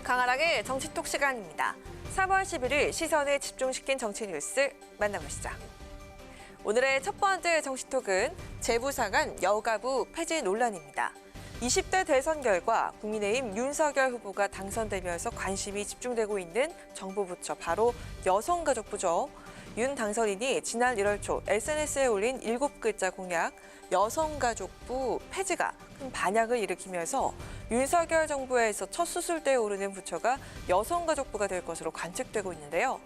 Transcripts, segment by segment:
강하락의 정치톡 시간입니다. 3월 11일 시선을 집중시킨 정치 뉴스 만나보시죠. 오늘의 첫 번째 정치톡은 재부상한 여가부 폐지 논란입니다. 20대 대선 결과 국민의힘 윤석열 후보가 당선되면서 관심이 집중되고 있는 정부 부처 바로 여성가족부죠. 윤 당선인이 지난 1월 초 SNS에 올린 7글자 공약 여성가족부 폐지가 큰 반향을 일으키면서 윤석열 정부에서 첫 수술대에 오르는 부처가 여성가족부가 될 것으로 관측되고 있는데요.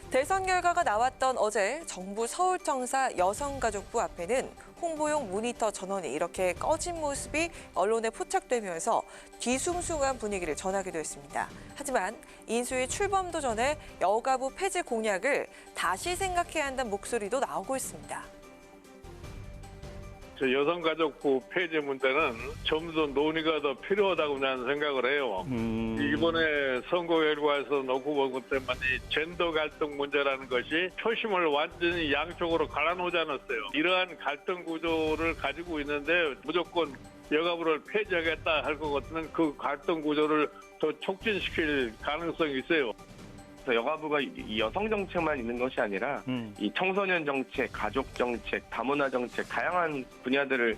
대선 결과가 나왔던 어제 정부 서울청사 여성가족부 앞에는 홍보용 모니터 전원이 이렇게 꺼진 모습이 언론에 포착되면서 뒤숭숭한 분위기를 전하기도 했습니다. 하지만 인수위 출범도 전에 여가부 폐지 공약을 다시 생각해야 한다는 목소리도 나오고 있습니다. 여성가족부 폐지 문제는 좀 더 논의가 더 필요하다고 나는 생각을 해요. 이번에 선거 결과에서 놓고 본 때만이 젠더 갈등 문제라는 것이 표심을 완전히 양쪽으로 갈아놓지 않았어요. 이러한 갈등 구조를 가지고 있는데 무조건 여가부를 폐지하겠다 할 것 같으면 그 갈등 구조를 더 촉진시킬 가능성이 있어요. 여가부가 이 여성 정책만 있는 것이 아니라 이 청소년 정책, 가족 정책, 다문화 정책 다양한 분야들을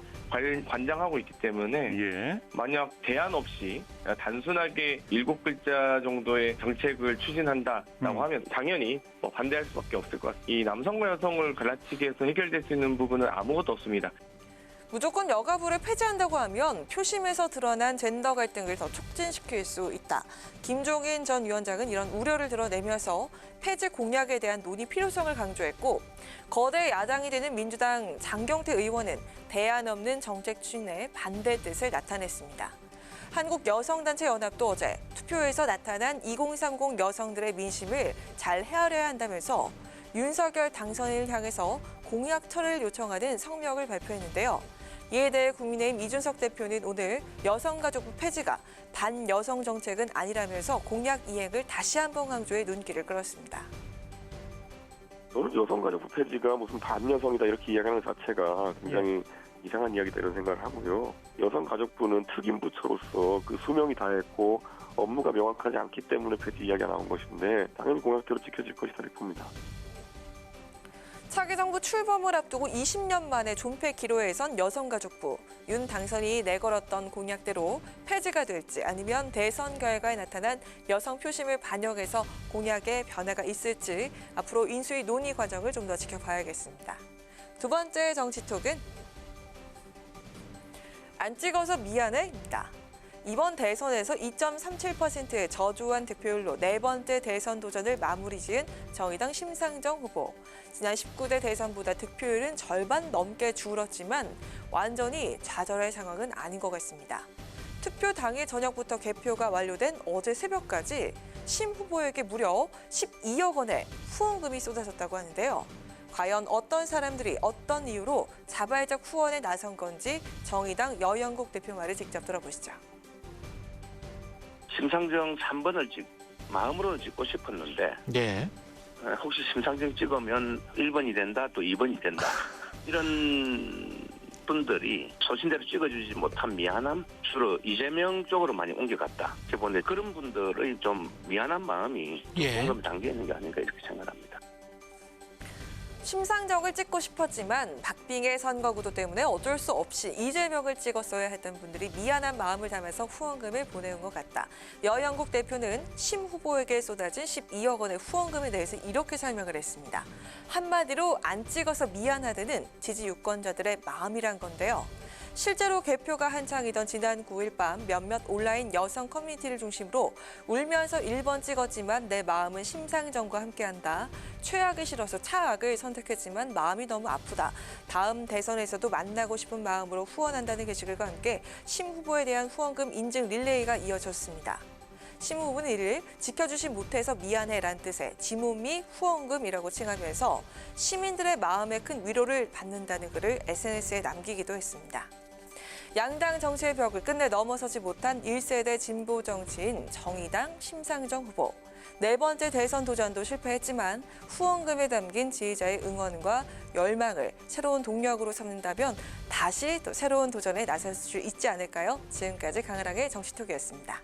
관장하고 있기 때문에 만약 대안 없이 단순하게 7글자 정도의 정책을 추진한다라고 하면 당연히 반대할 수밖에 없을 것 같습니다. 이 남성과 여성을 갈라치기 해서 해결될 수 있는 부분은 아무것도 없습니다. 무조건 여가부를 폐지한다고 하면 표심에서 드러난 젠더 갈등을 더 촉진시킬 수 있다. 김종인 전 위원장은 이런 우려를 드러내면서 폐지 공약에 대한 논의 필요성을 강조했고 거대 야당이 되는 민주당 장경태 의원은 대안 없는 정책 추진에 반대 뜻을 나타냈습니다. 한국여성단체연합도 어제 투표에서 나타난 2030 여성들의 민심을 잘 헤아려야 한다면서 윤석열 당선인을 향해서 공약철을 요청하는 성명을 발표했는데요. 이에 대해 국민의힘 이준석 대표는 오늘 여성가족부 폐지가 반여성 정책은 아니라면서 공약 이행을 다시 한번 강조해 눈길을 끌었습니다. 여성가족부 폐지가 무슨 반여성이다 이렇게 이야기하는 자체가 굉장히 이상한 이야기다 이런 생각을 하고요. 여성가족부는 특임부처로서 그 수명이 다했고 업무가 명확하지 않기 때문에 폐지 이야기가 나온 것인데 당연히 공약대로 지켜질 것이다 이렇게 봅니다. 차기 정부 출범을 앞두고 20년 만에 존폐 기로에 선 여성가족부. 윤 당선인이 내걸었던 공약대로 폐지가 될지 아니면 대선 결과에 나타난 여성 표심을 반영해서 공약에 변화가 있을지 앞으로 인수위 논의 과정을 좀 더 지켜봐야겠습니다. 두 번째 정치톡은 안 찍어서 미안해입니다. 이번 대선에서 2.37%의 저조한 득표율로 네 번째 대선 도전을 마무리 지은 정의당 심상정 후보. 지난 19대 대선보다 득표율은 절반 넘게 줄었지만 완전히 좌절할 상황은 아닌 것 같습니다. 투표 당일 저녁부터 개표가 완료된 어제 새벽까지 심 후보에게 무려 12억 원의 후원금이 쏟아졌다고 하는데요. 과연 어떤 사람들이 어떤 이유로 자발적 후원에 나선 건지 정의당 여영국 대표 말을 직접 들어보시죠. 심상정 3번을 마음으로는 찍고 싶었는데 혹시 심상정 찍으면 1번이 된다 또 2번이 된다 이런 분들이 소신대로 찍어주지 못한 미안함 주로 이재명 쪽으로 많이 옮겨갔다. 보는데 그런 분들의 좀 미안한 마음이 공감이 담겨 있는 게 아닌가 이렇게 생각합니다. 심상정을 찍고 싶었지만 박빙의 선거구도 때문에 어쩔 수 없이 이재명을 찍었어야 했던 분들이 미안한 마음을 담아서 후원금을 보내온 것 같다. 여영국 대표는 심 후보에게 쏟아진 12억 원의 후원금에 대해서 이렇게 설명을 했습니다. 한마디로 안 찍어서 미안하다는 지지 유권자들의 마음이란 건데요. 실제로 개표가 한창이던 지난 9일 밤 몇몇 온라인 여성 커뮤니티를 중심으로 울면서 1번 찍었지만 내 마음은 심상정과 함께한다. 최악이 싫어서 차악을 선택했지만 마음이 너무 아프다. 다음 대선에서도 만나고 싶은 마음으로 후원한다는 게시글과 함께 심 후보에 대한 후원금 인증 릴레이가 이어졌습니다. 심 후보는 이를 지켜주지 못해서 미안해란 뜻의 지모미 후원금이라고 칭하면서 시민들의 마음에 큰 위로를 받는다는 글을 SNS에 남기기도 했습니다. 양당 정치의 벽을 끝내 넘어서지 못한 1세대 진보 정치인 정의당 심상정 후보. 네 번째 대선 도전도 실패했지만 후원금에 담긴 지지자의 응원과 열망을 새로운 동력으로 삼는다면 다시 또 새로운 도전에 나설 수 있지 않을까요? 지금까지 강하락의 정치톡이었습니다.